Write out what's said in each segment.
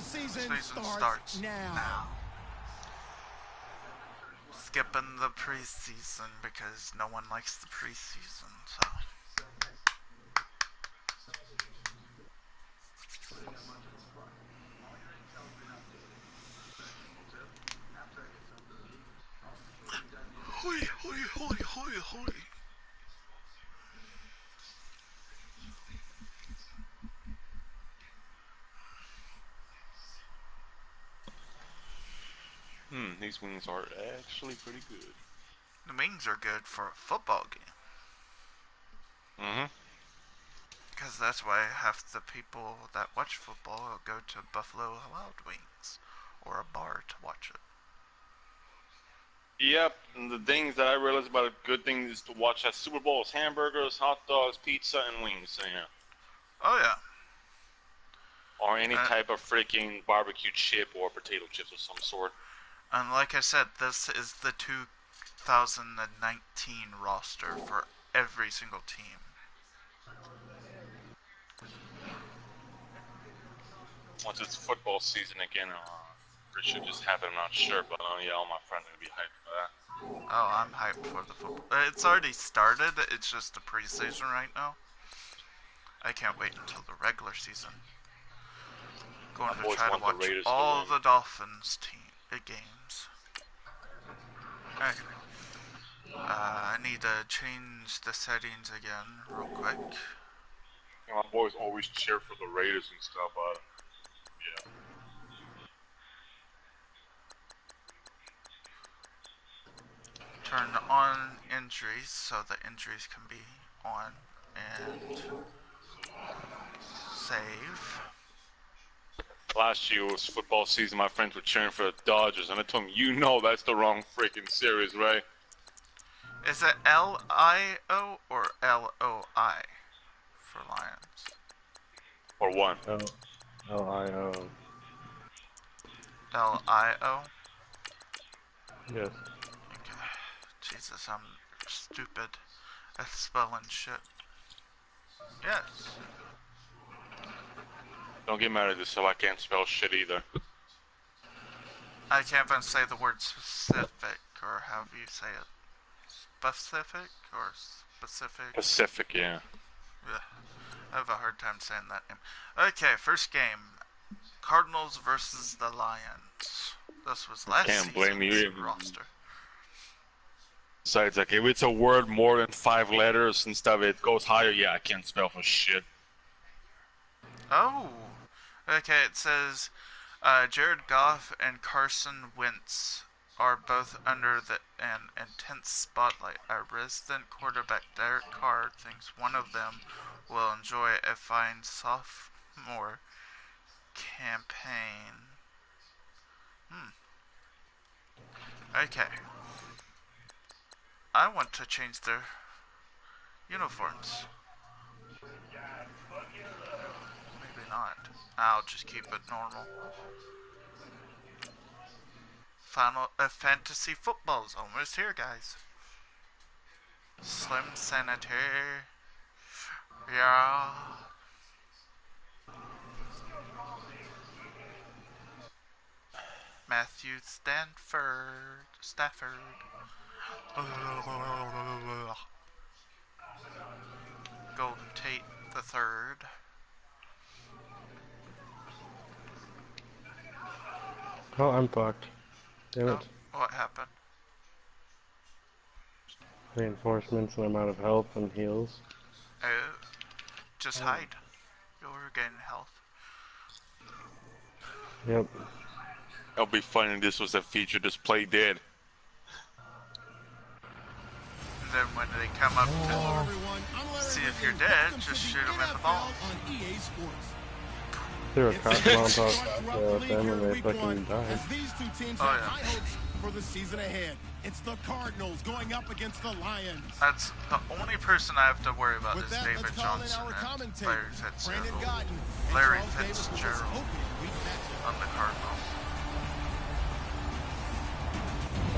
season starts now. Skipping the preseason because no one likes the preseason, so. Holy. These wings are actually pretty good. The wings are good for a football game. Because that's why half the people that watch football go to Buffalo Wild Wings or a bar to watch it. Yep, and the things that I realized about a good thing is to watch at Super Bowls: hamburgers, hot dogs, pizza, and wings. So, yeah. Oh yeah. Or any type of freaking barbecue chip or potato chips of some sort. And like I said, this is the 2019 roster for every single team. Once it's football season again, it should just happen. I'm not sure, but yeah, all my friends will be hyped for that. Oh, I'm hyped for the football. It's already started. It's just the preseason right now. I can't wait until the regular season. Going to try to watch all the Dolphins games. Okay. I need to change the settings again real quick. Yeah, my boys always cheer for the Raiders and stuff, but yeah. Turn on injuries so the injuries can be on and save. Last year was football season. My friends were cheering for the Dodgers, and I told them, you know that's the wrong freaking series, right? Is it L-I-O or L-O-I for Lions? Or one? L-I-O. L-I-O? Yes. Okay. Jesus, I'm stupid at spelling shit. Yes. Don't get mad at this, so I can't spell shit either. I can't even say the word specific, or however you say it. Specific or specific? Pacific, yeah. Yeah. I have a hard time saying that name. Okay, first game. Cardinals versus the Lions. This was last season's roster. Besides, like, if it's a word more than 5 letters and stuff, it goes higher, yeah, I can't spell for shit. Oh! Okay, it says, Jared Goff and Carson Wentz are both under an intense spotlight. A resident quarterback, Derek Carr, thinks one of them will enjoy a fine sophomore campaign. Okay. I want to change their uniforms. Maybe not. I'll just keep it normal. Fantasy football's almost here, guys. Slim Sanitary. Yeah. Matthew Stafford. Golden Tate the Third. Oh, I'm fucked. Damn it. What happened? Reinforcements and I'm out of health and heals. Oh. Just hide. You'll regain health. Yep. It'll be funny if this was a feature, just play dead. And then when they come up to see if you're dead, just shoot them in the ball. Threw a Molotov at them and they fucking died. Oh yeah. For the season ahead, it's the Cardinals going up against the Lions. That's the only person I have to worry about is David Johnson and Larry Fitzgerald on the Cardinals.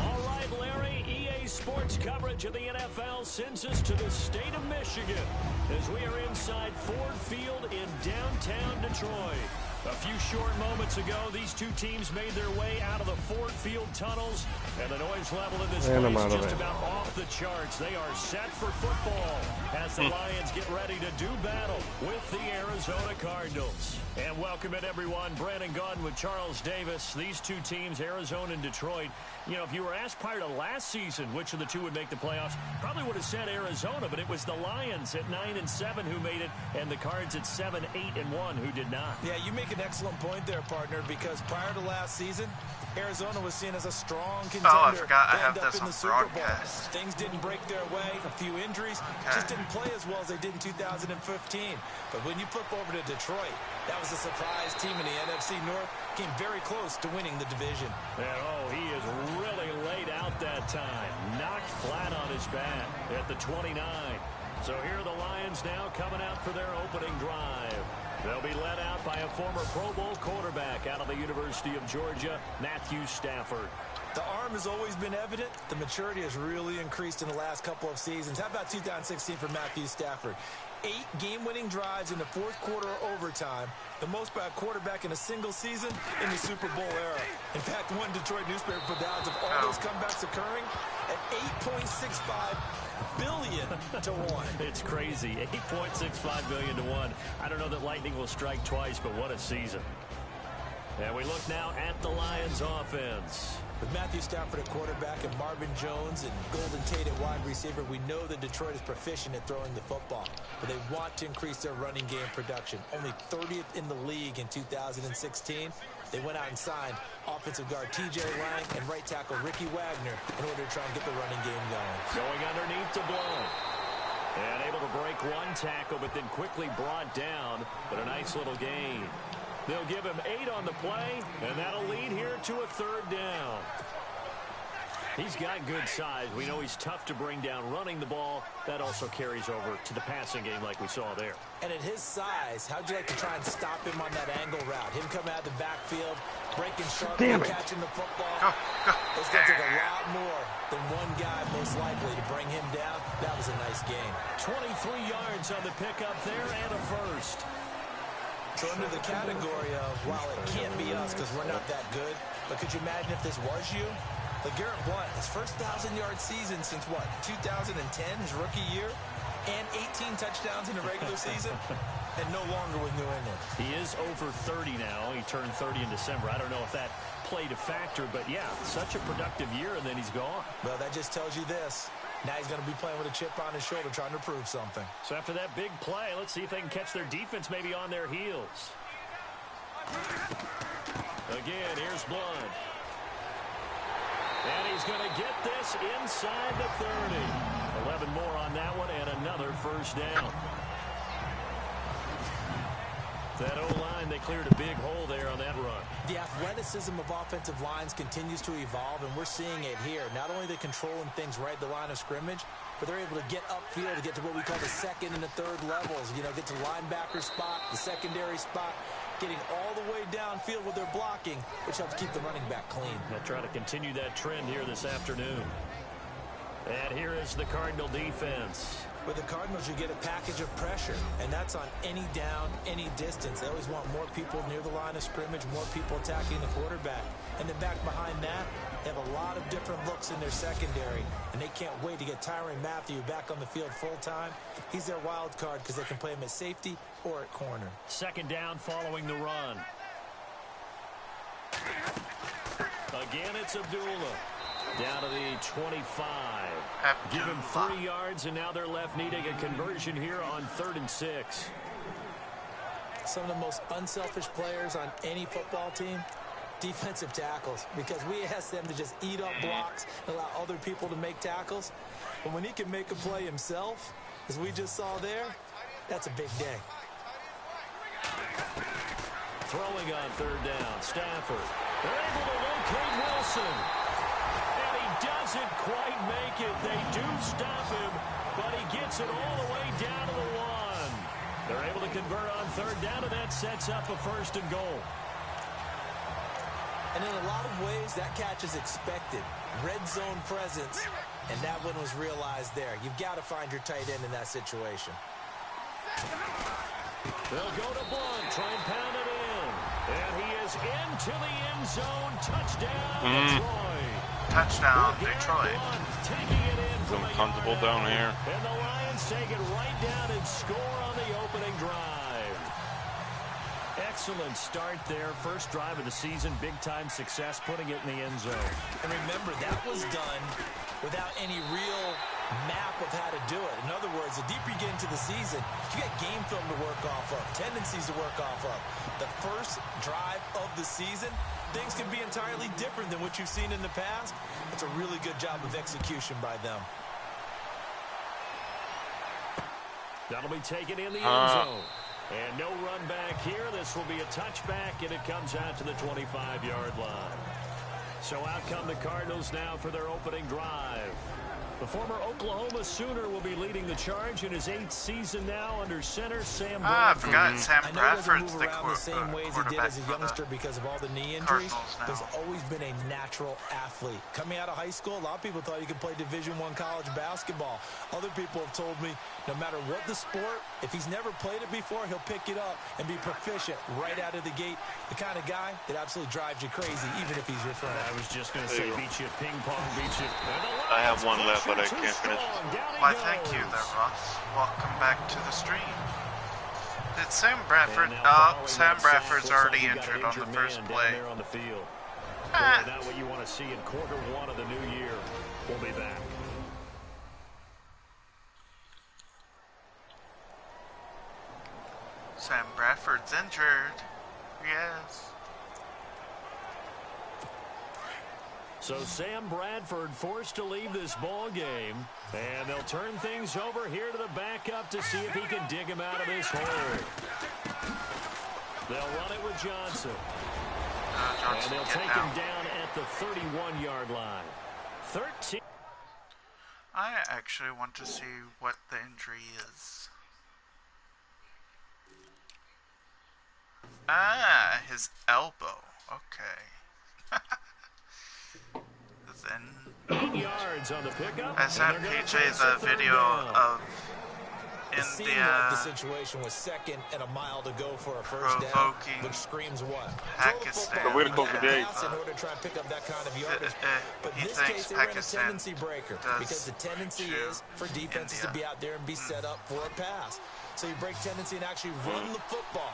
All right, Larry, EA Sports coverage of the NFL sends us to the state of Michigan as we are inside Ford Field in downtown Detroit. A few short moments ago, these two teams made their way out of the Ford Field tunnels, and the noise level in this place is just about off the charts. They are set for football as the Lions get ready to do battle with the Arizona Cardinals. And welcome in, everyone. Brandon Gaudin with Charles Davis. These two teams, Arizona and Detroit, you know, if you were asked prior to last season which of the two would make the playoffs, probably would have said Arizona, but it was the Lions at 9-7 who made it, and the Cards at 7-8-1 who did not. Yeah, you make an excellent point there, partner, because prior to last season, Arizona was seen as a strong contender. Oh, I forgot I have to end this up in on the Super Bowl. broadcast. Things didn't break their way. A few injuries. Just didn't play as well as they did in 2015. But when you flip over to Detroit, that was a surprise team in the NFC North. Came very close to winning the division. And, oh, he is really laid out that time. Knocked flat on his back at the 29. So here are the Lions now coming out for their opening drive. They'll be led out by a former Pro Bowl quarterback out of the University of Georgia, Matthew Stafford. The arm has always been evident. The maturity has really increased in the last couple of seasons. How about 2016 for Matthew Stafford? 8 game-winning drives in the fourth quarter or overtime, the most by a quarterback in a single season in the Super Bowl era. In fact, one Detroit newspaper put the odds of all those comebacks occurring at 8.65 billion to 1. It's crazy. 8.65 billion to 1. I don't know that lightning will strike twice, but what a season. And we look now at the Lions offense. With Matthew Stafford at quarterback and Marvin Jones and Golden Tate at wide receiver, we know that Detroit is proficient at throwing the football, but they want to increase their running game production. Only 30th in the league in 2016. They went out and signed offensive guard T.J. Lang and right tackle Ricky Wagner in order to try and get the running game going. Going underneath to Blount. And able to break one tackle, but then quickly brought down, but a nice little gain. They'll give him 8 on the play, and that'll lead here to a 3rd down. He's got good size. We know he's tough to bring down running the ball. That also carries over to the passing game like we saw there. And at his size, how'd you like to try and stop him on that angle route? Him coming out of the backfield, breaking sharply, catching the football. It's going to take a lot more than one guy most likely to bring him down. That was a nice game. 23 yards on the pickup there and a first. So under the category of, while it can't be us because we're not that good, but could you imagine if this was you? LeGarrette Blount, his first 1,000-yard season since what, 2010, his rookie year, and 18 touchdowns in the regular season, and no longer with New England. He is over 30 now. He turned 30 in December. I don't know if that played a factor, but yeah, such a productive year, and then he's gone. Well, that just tells you this. Now he's going to be playing with a chip on his shoulder trying to prove something. So after that big play, let's see if they can catch their defense maybe on their heels. Again, here's Blount. And he's going to get this inside the 30. 11 more on that one and another first down. That O-line, they cleared a big hole there on that run. The athleticism of offensive lines continues to evolve, and we're seeing it here. Not only are they controlling things right at the line of scrimmage, but they're able to get upfield to get to what we call the second and the third levels. You know, get to linebacker spot, the secondary spot, getting all the way downfield with their blocking, which helps keep the running back clean. They'll try to continue that trend here this afternoon. And here is the Cardinal defense. With the Cardinals, you get a package of pressure, and that's on any down, any distance. They always want more people near the line of scrimmage, more people attacking the quarterback. And then back behind that, they have a lot of different looks in their secondary, and they can't wait to get Tyrann Mathieu back on the field full time. He's their wild card because they can play him at safety or at corner. 2nd down following the run. Again, it's Abdullah. Down to the 25. Give him 3 yards, and now they're left needing a conversion here on 3rd and 6. Some of the most unselfish players on any football team, defensive tackles, because we ask them to just eat up blocks and allow other people to make tackles. But when he can make a play himself, as we just saw there, that's a big day. Throwing on 3rd down, Stafford. They're able to locate Wilson. Doesn't quite make it. They do stop him, but he gets it all the way down to the 1. They're able to convert on 3rd down, and that sets up a 1st and goal. And in a lot of ways, that catch is expected. Red zone presence, and that one was realized there. You've got to find your tight end in that situation. They'll go to Blount, try and pound it in. And he is into the end zone. Touchdown, Detroit. Touchdown, Detroit. Taking it in from uncomfortable down here. And the Lions take it right down and score on the opening drive. Excellent start there. First drive of the season. Big-time success putting it in the end zone. And remember, that was done without any real map of how to do it. In other words, the deeper you get into the season, you got game film to work off of, tendencies to work off of. The first drive of the season, things can be entirely different than what you've seen in the past. It's a really good job of execution by them. That'll be taken in the end zone. And no run back here. This will be a touchback, and it comes out to the 25-yard line. So out come the Cardinals now for their opening drive. The former Oklahoma Sooner will be leading the charge in his 8th season now under center Sam Bradford. I forgot Sam Bradford's the same ways he did as a youngster because of all the knee injuries. He's always been a natural athlete. Coming out of high school, a lot of people thought he could play Division I college basketball. Other people have told me no matter what the sport, if he's never played it before, he'll pick it up and be proficient right out of the gate. The kind of guy that absolutely drives you crazy, even if he's your friend. I was just going to say, beat you at ping pong, beat you. I have one left, but I can't finish. Why, thank you there, Ross. Welcome back to the stream. Did Sam Bradford... Sam Bradford's already injured on the first play. On the field. Not what you want to see in quarter one of the new year. We'll be back. Sam Bradford's injured. Yes. So Sam Bradford forced to leave this ball game, and they'll turn things over here to the backup to see if he can dig him out of this hole. They'll run it with Johnson. And they'll take him down at the 31-yard line. 13. I actually want to see what the injury is. Ah, his elbow. Okay. Then 8 yards on the pickup. I sent PJ the video of India the situation was second and a mile to go for a first down, which screams what? Pakistan. The way to go for days. In order to try and pick up that kind of yardage. But in this case, they ran a tendency breaker because the tendency is for defenses to be out there and be set up for a pass. So you break tendency and actually run the football.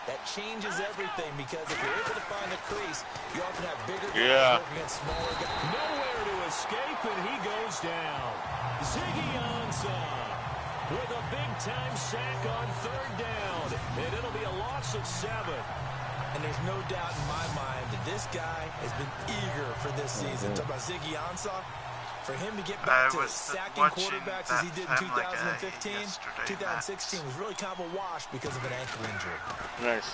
That changes everything because if you're able to find the crease, you often have bigger guys working against smaller guys. Nowhere to escape, and he goes down. Ziggy Ansah with a big-time sack on third down, and it'll be a loss of 7. And there's no doubt in my mind that this guy has been eager for this season. Talk about Ziggy Ansah. For him to get back to sacking quarterbacks as he did in 2015, 2016 was really kind of a wash because of an ankle injury. Nice.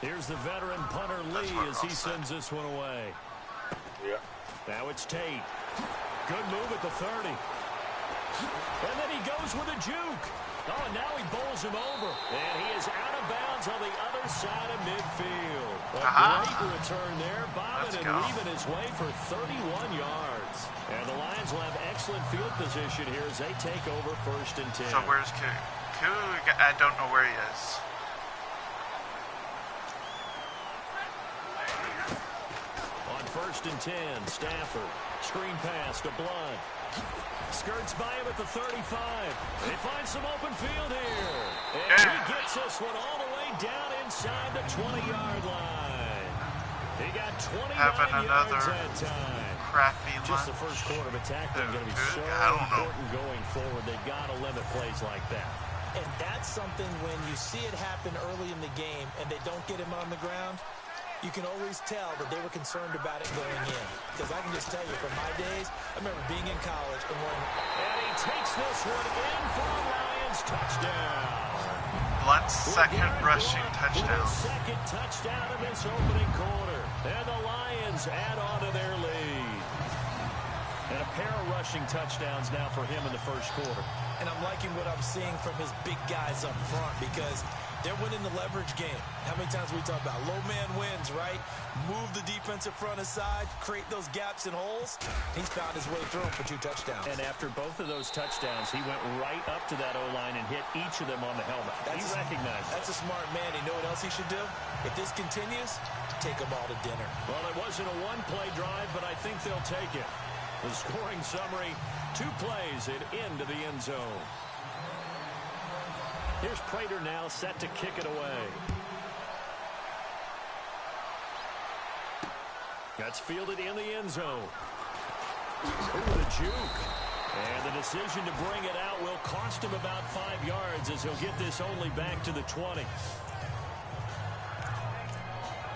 Here's the veteran punter Lee as he sends this one away. Yeah. Now it's Tate. Good move at the 30. And then he goes with a juke. Oh, and now he bowls him over. And he is out of bounds on the other side of midfield. A great return there, bobbing and weaving his way for 31 yards. And the Lions will have excellent field position here as they take over 1st and 10. So where's Koo? I don't know where he is. On 1st and 10, Stafford. Screen pass to Blunt. Skirts by him at the 35. They find some open field here. And he gets this one all the way down inside the 20-yard line. He got 29 yards that time. Crappy Just the first quarter of attack is going to be so important going forward. They've got to limit plays like that. And that's something when you see it happen early in the game and they don't get him on the ground, you can always tell that they were concerned about it going in. Because I can just tell you, from my days, I remember being in college and and he takes this one in for a Lions touchdown. Blunt's second rushing touchdown. Second touchdown in this opening quarter. And the Lions add on to their lead. And a pair of rushing touchdowns now for him in the first quarter. And I'm liking what I'm seeing from his big guys up front because They're winning the leverage game. How many times we talk about low man wins, right? Move the defensive front aside, create those gaps and holes. He's found his way through them for 2 touchdowns. And after both of those touchdowns, he went right up to that O-line and hit each of them on the helmet. He recognized it. That's a smart man. You know what else he should do? If this continues, take them all to dinner. Well, it wasn't a one-play drive, but I think they'll take it. The scoring summary, 2 plays and into the end zone. Here's Prater now set to kick it away. That's fielded in the end zone. Ooh, the juke. And the decision to bring it out will cost him about 5 yards as he'll get this only back to the 20.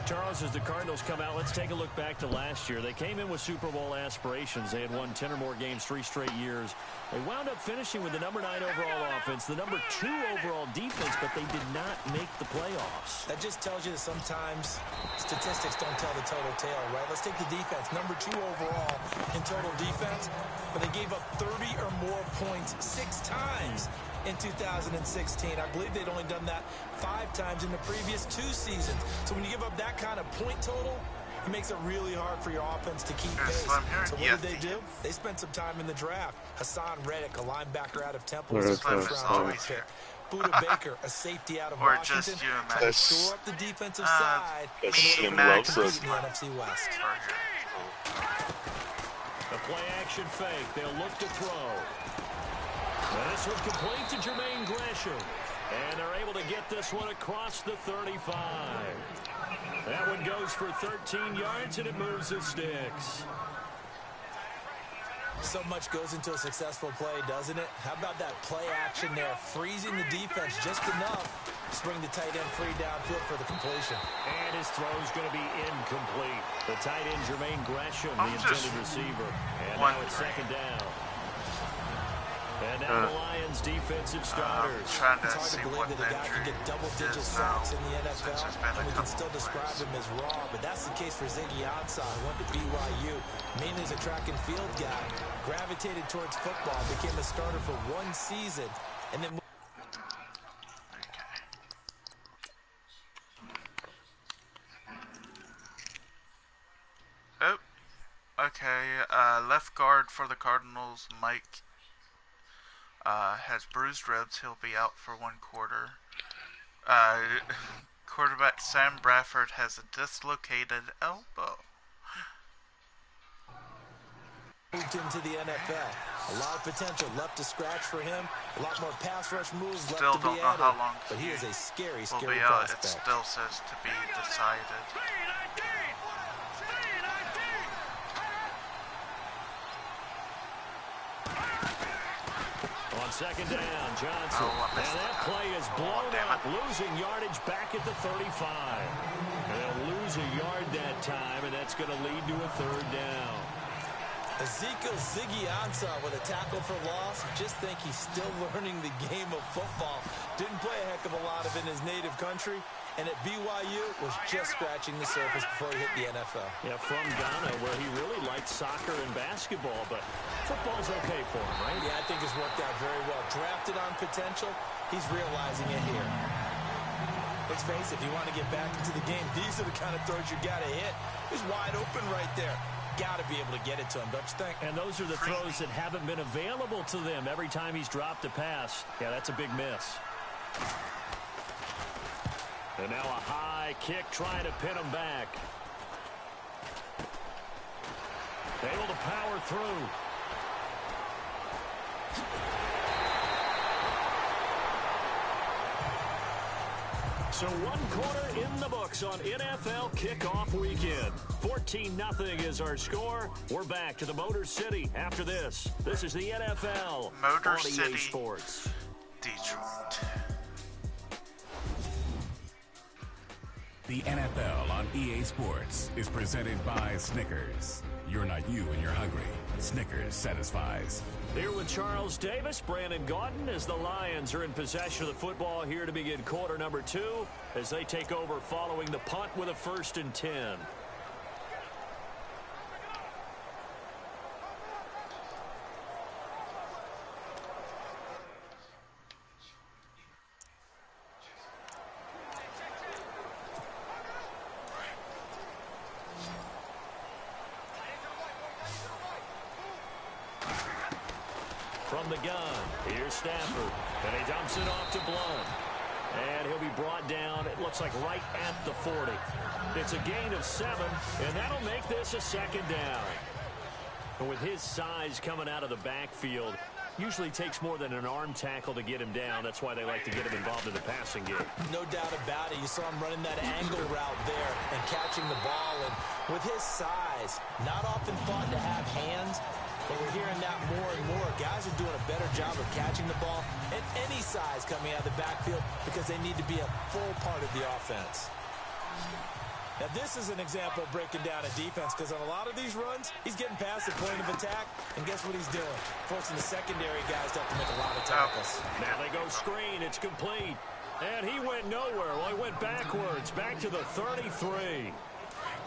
Charles, as the Cardinals come out, let's take a look back to last year. They came in with Super Bowl aspirations. They had won 10 or more games 3 straight years. They wound up finishing with the number 9 overall offense, the number 2 overall defense, but they did not make the playoffs. That just tells you that sometimes statistics don't tell the total tale, right? Let's take the defense. Number 2 overall in total defense, but they gave up 30 or more points 6 times in 2016. I believe they'd only done that 5 times in the previous 2 seasons. So when you give up that kind of point total, it makes it really hard for your offense to keep pace. So what did they do? They spent some time in the draft. Hassan Reddick, a linebacker out of Temple, was a first-round pick. Buda Baker, a safety out of Washington, to shore up the defensive side in order to compete in the NFC West. The play-action fake. They'll look to throw. This one complete to Jermaine Gresham. And they're able to get this one across the 35. That one goes for 13 yards, and it moves the sticks. So much goes into a successful play, doesn't it? How about that play action there, freezing the defense just enough to bring the tight end free downfield for the completion. And his throw is going to be incomplete. The tight end, Jermaine Gresham, the intended receiver. And now it's second down. And now the Lions' defensive starters. It's hard to believe that a guy can get double-digit sacks in the NFL, and we can still describe him as raw, but that's the case for Ziggy Ansah, who went to BYU, mainly as a track and field guy, gravitated towards football, became a starter for 1 season, and then... Oh, okay, left guard for the Cardinals, Mike, has bruised ribs. He'll be out for 1 quarter. Quarterback Sam Bradford has a dislocated elbow. Moved into the NFL. A lot of potential left to scratch for him. A lot more pass rush moves left to be added. How long but he is a scary prospect. prospect. It still says to be decided. On second down, Johnson. And that play is blown up, losing yardage back at the 35. And they'll lose a yard that time, and that's going to lead to a 3rd down. Ezekiel Ziggy Ansah with a tackle for loss. Just think he's still learning the game of football. Didn't play a heck of a lot of it in his native country. And at BYU was just scratching the surface before he hit the NFL. Yeah, from Ghana, where he really liked soccer and basketball, but football's okay for him, right? Yeah, I think it's worked out very well. Drafted on potential, he's realizing it here. Let's face it, if you want to get back into the game, these are the kind of throws you got to hit. He's wide open right there. Got to be able to get it to him, don't you think? And those are the throws that haven't been available to them every time he's dropped a pass. Yeah, that's a big miss. And now a high kick trying to pin him back. Able to power through. So 1 quarter in the books on NFL kickoff weekend. 14-0 is our score. We're back to the Motor City after this. This is the NFL Motor on City, EA Sports. Detroit. The NFL on EA Sports is presented by Snickers. You're not you when you're hungry. Snickers satisfies. Here with Charles Davis, Brandon Gaudin, as the Lions are in possession of the football here to begin quarter number 2 as they take over following the punt with a 1st and 10. from the gun. Here's Stafford. And he dumps it off to Blunt. And he'll be brought down, it looks like right at the 40. It's a gain of 7, and that'll make this a second down. And with his size coming out of the backfield, usually takes more than an arm tackle to get him down. That's why they like to get him involved in the passing game. No doubt about it. You saw him running that angle route there and catching the ball. And with his size, not often thought to have hands, but we're hearing that more and more. Guys are doing a better job of catching the ball at any size coming out of the backfield because they need to be a full part of the offense. Now, this is an example of breaking down a defense because on a lot of these runs, he's getting past the point of attack, and guess what he's doing? Forcing the secondary guys to have to make a lot of tackles. Now they go screen. It's complete. And he went nowhere. Well, he went backwards, back to the 33.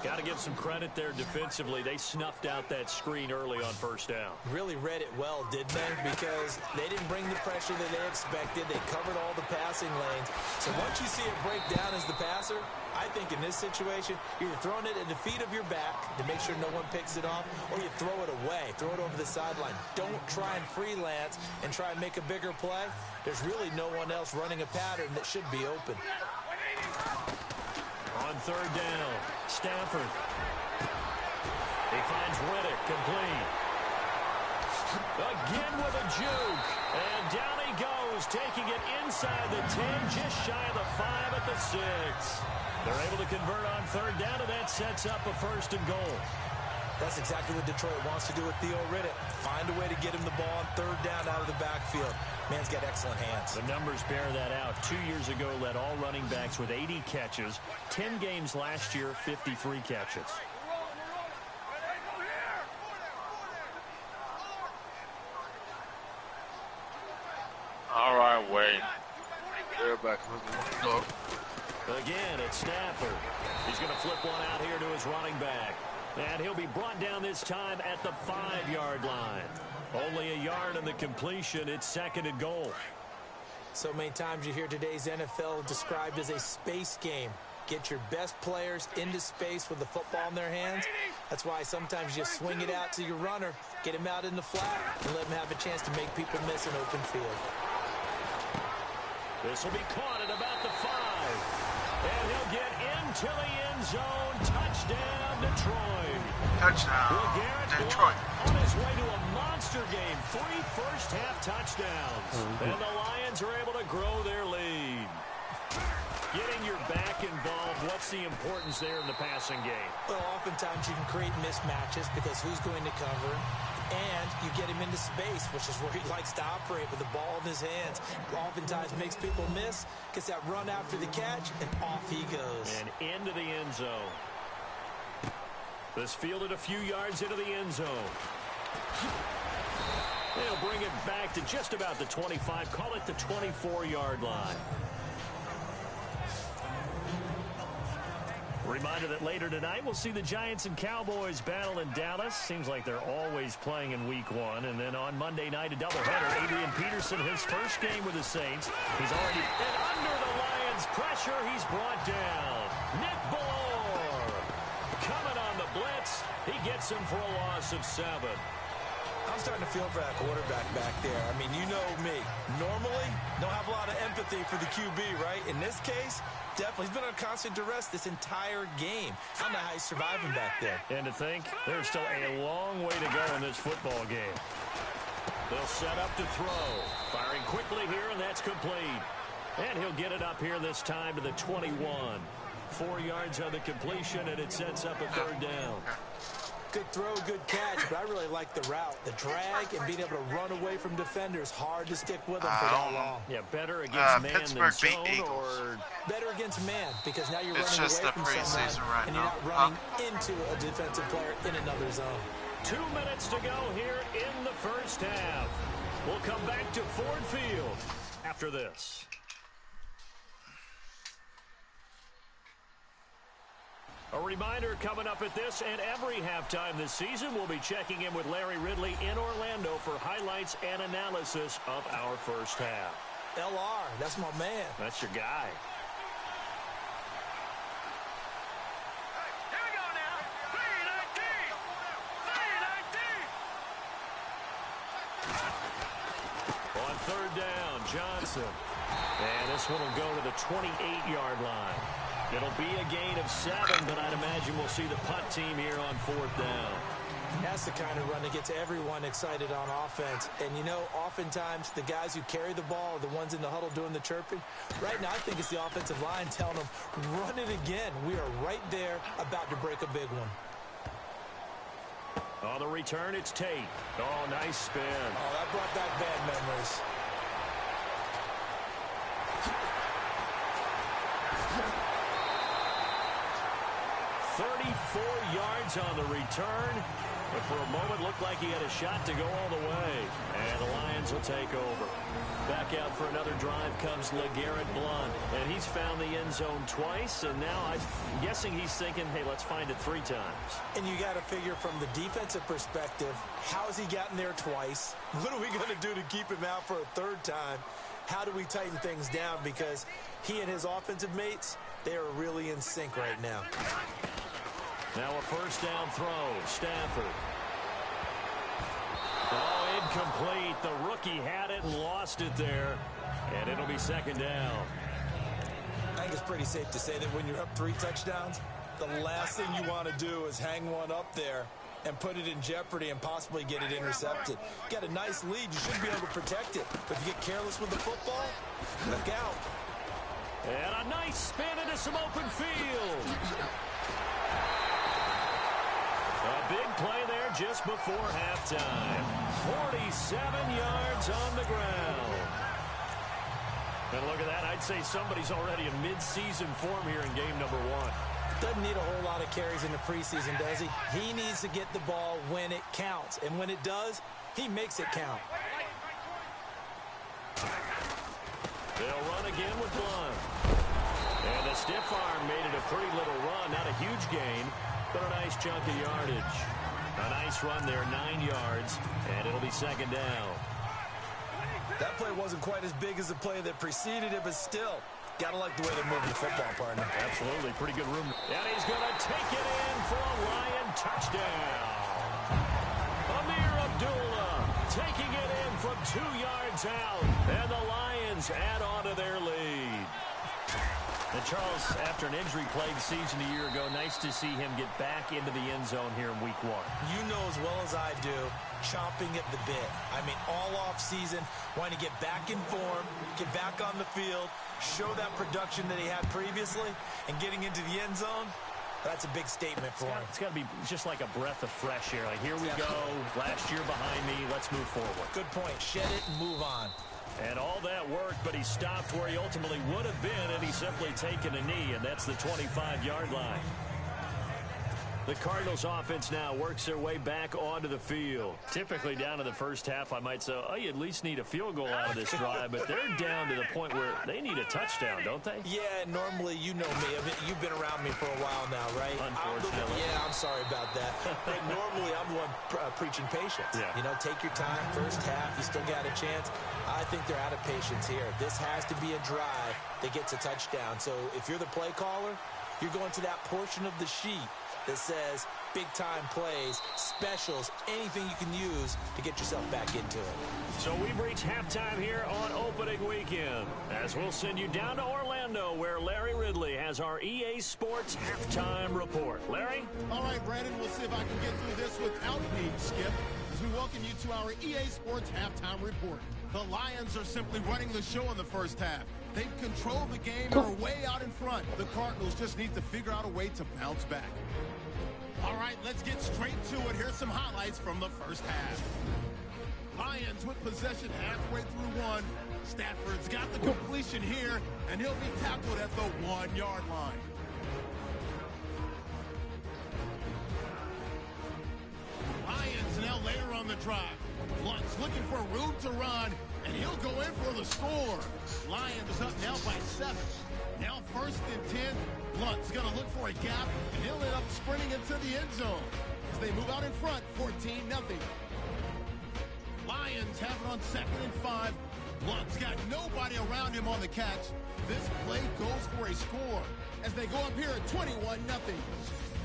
Got to give some credit there defensively. They snuffed out that screen early on first down. Really read it well, didn't they? Because they didn't bring the pressure that they expected. They covered all the passing lanes. So once you see it break down as the passer, I think in this situation, you're throwing it at the feet of your back to make sure no one picks it off, or you throw it away, throw it over the sideline. Don't try and freelance and try and make a bigger play. There's really no one else running a pattern that should be open. On third down, Stafford. He finds Riddick, complete. Again with a juke. And down he goes, taking it inside the 10, just shy of the 5 at the 6. They're able to convert on third down, and that sets up a 1st and goal. That's exactly what Detroit wants to do with Theo Riddick. Find a way to get him the ball on third down out of the backfield. Man's got excellent hands. The numbers bear that out. 2 years ago, led all running backs with 80 catches. 10 games last year, 53 catches. All right, Wade. They're back. Again, it's Stafford. He's going to flip one out here to his running back. And he'll be brought down this time at the 5-yard line. Only a yard on the completion. It's 2nd and goal. So many times you hear today's NFL described as a space game. Get your best players into space with the football in their hands. That's why sometimes you swing it out to your runner, get him out in the flat, and let him have a chance to make people miss an open field. This will be caught at about the 5. And he'll get into the end zone. Touchdown, Detroit. Touchdown, Detroit. On his way to a monster game. 3 first-half touchdowns. And the Lions are able to grow their lead. Getting your back involved, what's the importance there in the passing game? Well, oftentimes you can create mismatches because who's going to cover him? And you get him into space, which is where he likes to operate with the ball in his hands. Oftentimes makes people miss, gets that run after the catch, and off he goes. And into the end zone. This fielded a few yards into the end zone. They'll bring it back to just about the 25. Call it the 24-yard line. Reminder that later tonight we'll see the Giants and Cowboys battle in Dallas. Seems like they're always playing in week 1. And then on Monday night, a doubleheader. Adrian Peterson, his first game with the Saints. He's already and under the Lions' pressure. He's brought down. Nick Ballore coming on the blitz. He gets him for a loss of 7. I'm starting to feel for that quarterback back there. I mean, you know me. Normally, don't have a lot of empathy for the QB, right? In this case, definitely. He's been on constant duress this entire game. I don't know how he's surviving back there. And to think, there's still a long way to go in this football game. They'll set up to throw. Firing quickly here, and that's complete. And he'll get it up here this time to the 21. 4 yards on the completion, and it sets up a 3rd down. Good throw, good catch, but I really like the route. The drag and being able to run away from defenders. Hard to stick with them for that long. Yeah, better against man Pittsburgh than beat zone, Eagles. or better against man, because now you're It's running just away the from preseason someone, right and you're now. not running into a defensive player in another zone. 2 minutes to go here in the first half. We'll come back to Ford Field after this. A reminder coming up at this and every halftime this season, we'll be checking in with Larry Ridley in Orlando for highlights and analysis of our first half. LR, that's my man. That's your guy. Here we go now. 319. 319. Johnson. And this one will go to the 28-yard line. It'll be a gain of 7, but I'd imagine we'll see the punt team here on 4th down. That's the kind of run that gets everyone excited on offense. And, you know, oftentimes the guys who carry the ball are the ones in the huddle doing the chirping. Right now, I think it's the offensive line telling them, run it again. We are right there about to break a big one. On the return, it's Tate. Oh, nice spin. Oh, that brought back bad memories. "34 yards on the return, but for a moment looked like he had a shot to go all the way. And the Lions will take over. Back out for another drive comes LeGarrette Blount, and he's found the end zone twice, and now I'm guessing he's thinking, hey, let's find it 3 times. And you got to figure from the defensive perspective, how has he gotten there twice? What are we going to do to keep him out for a 3rd time? How do we tighten things down? Because he and his offensive mates, they are really in sync right now. Now a 1st down throw. Stafford. Oh, incomplete. The rookie had it and lost it there. And it'll be 2nd down. I think it's pretty safe to say that when you're up 3 touchdowns, the last thing you want to do is hang one up there and put it in jeopardy and possibly get it intercepted. Got a nice lead. You should be able to protect it. But if you get careless with the football, look out. And a nice spin into some open field. A big play there just before halftime. 47 yards on the ground. And look at that. I'd say somebody's already in mid-season form here in game number 1. Doesn't need a whole lot of carries in the preseason, does he? He needs to get the ball when it counts. And when it does, he makes it count. They'll run again with Blount. And the stiff arm made it a pretty little run. Not a huge gain, but a nice chunk of yardage. A nice run there, 9 yards, and it'll be 2nd down. That play wasn't quite as big as the play that preceded it, but still, gotta like the way they're moving the football, partner. Absolutely, pretty good room. And he's gonna take it in for a Lion touchdown. Amir Abdullah taking it in from 2 yards out, and the Lions add on to their lead. And Charles, after an injury-plagued season a year ago, nice to see him get back into the end zone here in week 1. You know as well as I do, chomping at the bit. I mean, all off season, wanting to get back in form, get back on the field, show that production that he had previously, and getting into the end zone, that's a big statement for him. It's got to be just like a breath of fresh air. Like, here we go, last year behind me, let's move forward. Good point. Shed it and move on. And all that worked, but he stopped where he ultimately would have been, and he's simply taken a knee, and that's the 25-yard line. The Cardinals offense now works their way back onto the field. Typically down to the first half, I might say, oh, you at least need a field goal out of this drive, but they're down to the point where they need a touchdown, don't they? Yeah, normally, you know me. I mean, you've been around me for a while now, right? Unfortunately. I'm sorry about that. But normally, I'm the one preaching patience. Yeah. You know, take your time. First half, you still got a chance. I think they're out of patience here. This has to be a drive that gets a touchdown. So if you're the play caller, you're going to that portion of the sheet that says big-time plays, specials, anything you can use to get yourself back into it. So we've reached halftime here on opening weekend, as we'll send you down to Orlando, where Larry Ridley has our EA Sports halftime report. Larry? All right, Brandon, we'll see if I can get through this without being skipped as we welcome you to our EA Sports halftime report. The Lions are simply running the show in the first half. They've controlled the game and are way out in front. The Cardinals just need to figure out a way to bounce back. All right, let's get straight to it. Here's some highlights from the first half. Lions with possession halfway through 1. Stafford's got the completion here, and he'll be tackled at the 1-yard line. Lions now later on the drive. Blount's looking for room to run, and he'll go in for the score. Lions up now by 7. Now 1st and 10. Blount's going to look for a gap, and he'll end up sprinting into the end zone as they move out in front, 14-0. Lions have it on 2nd and 5. Blount's got nobody around him on the catch. This play goes for a score as they go up here at 21-0.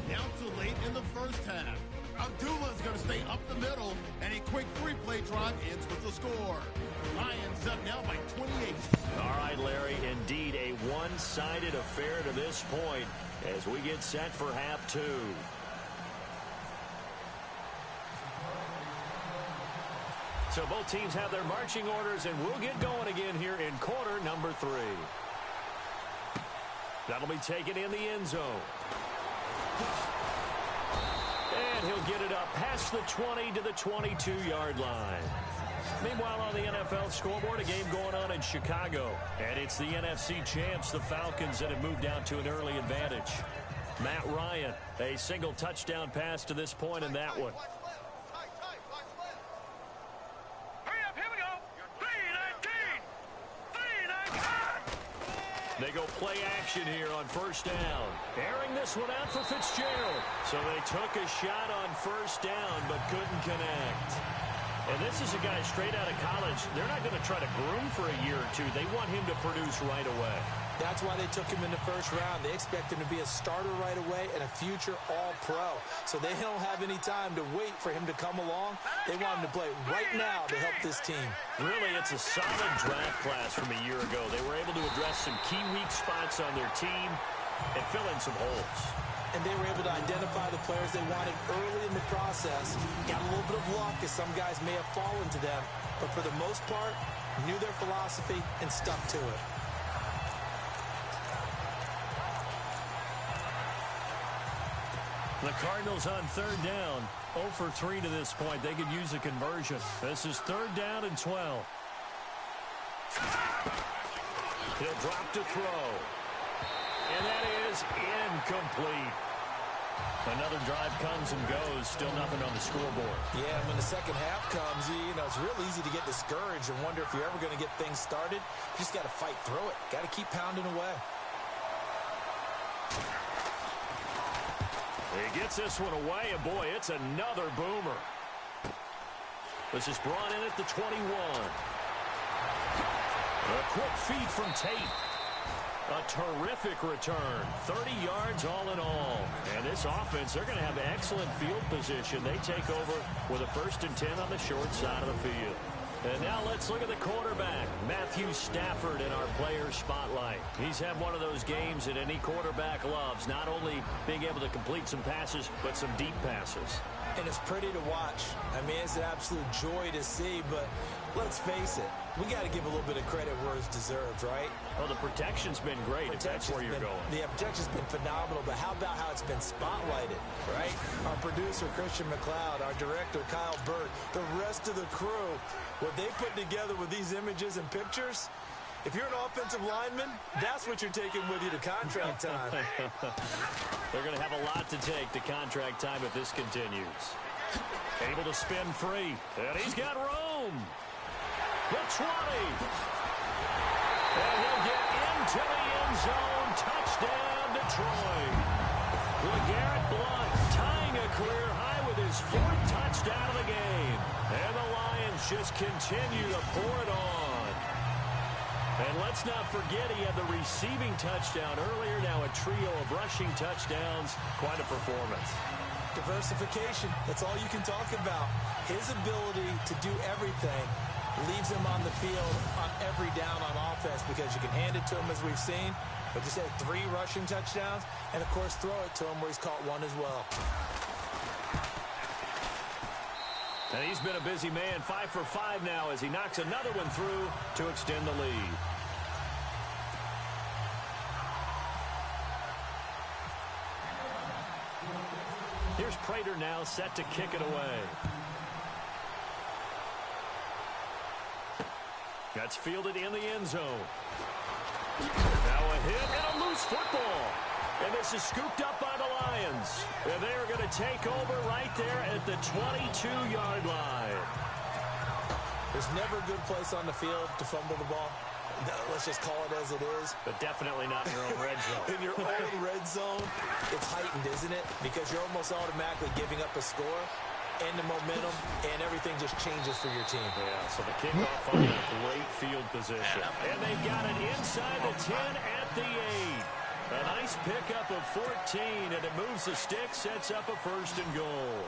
Now to late in the first half. Abdullah's going to stay up the middle, and a quick 3-play drive ends with the score. Lions up now by 28. All right, Larry, indeed a one-sided affair to this point as we get set for half two. So both teams have their marching orders, and we'll get going again here in quarter number 3. That'll be taken in the end zone. And he'll get it up past the 20 to the 22-yard line. Meanwhile, on the NFL scoreboard, a game going on in Chicago. And it's the NFC champs, the Falcons, that have moved out to an early advantage. Matt Ryan, a single touchdown pass to this point in that one. They go play action here on first down. Airing this one out for Fitzgerald. So they took a shot on first down but couldn't connect. And this is a guy straight out of college. They're not going to try to groom for a year or two. They want him to produce right away. That's why they took him in the first round. They expect him to be a starter right away and a future all-pro. So they don't have any time to wait for him to come along. They want him to play right now to help this team. Really, it's a solid draft class from a year ago. They were able to address some key weak spots on their team and fill in some holes. And they were able to identify the players they wanted early in the process. Got a little bit of luck as some guys may have fallen to them. But for the most part, knew their philosophy and stuck to it. The Cardinals on third down, 0 for 3 to this point. They could use a conversion. This is third down and 12. He'll drop to throw. And that is incomplete. Another drive comes and goes. Still nothing on the scoreboard. Yeah, when the second half comes, it's real easy to get discouraged and wonder if you're ever going to get things started. You just got to fight through it. Got to keep pounding away. He gets this one away, and boy, it's another boomer. This is brought in at the 21. A quick feed from Tate. A terrific return. 30 yards all in all. And this offense, they're going to have excellent field position. They take over with a 1st and 10 on the short side of the field. And now let's look at the quarterback, Matthew Stafford, in our player spotlight. He's had one of those games that any quarterback loves, not only being able to complete some passes, but some deep passes. And it's pretty to watch. I mean, it's an absolute joy to see, but let's face it, we got to give a little bit of credit where it's deserved, right? Well, the protection's been great, if that's where you're going. The protection's been phenomenal, but how about how it's been spotlighted, right? Our producer, Christian McLeod, our director, Kyle Burt, the rest of the crew, what they put together with these images and pictures, if you're an offensive lineman, that's what you're taking with you to contract time. They're going to have a lot to take to contract time if this continues. Able to spin free, and he's got room. The 20. And he'll get into the end zone. Touchdown, Detroit. LeGarrette Blount tying a career high with his 4th touchdown of the game. And the Lions just continue to pour it on. And let's not forget he had the receiving touchdown earlier. Now a trio of rushing touchdowns. Quite a performance. Diversification. That's all you can talk about. His ability to do everything leaves him on the field on every down on offense because you can hand it to him as we've seen. But just had 3 rushing touchdowns and, of course, throw it to him where he's caught 1 as well. And he's been a busy man, 5 for 5 now as he knocks another one through to extend the lead. Here's Prater now set to kick it away. That's fielded in the end zone. Now a hit and a loose football. And this is scooped up by the Lions. And they are going to take over right there at the 22-yard line. There's never a good place on the field to fumble the ball. Let's just call it as it is. But definitely not in your own red zone. In your own red zone, it's heightened, isn't it? Because you're almost automatically giving up a score and the momentum, and everything just changes for your team. Yeah, so the kickoff on a great field position. And they've got it inside the 10 at the 8. A nice pickup of 14, and it moves the stick, sets up a 1st and goal.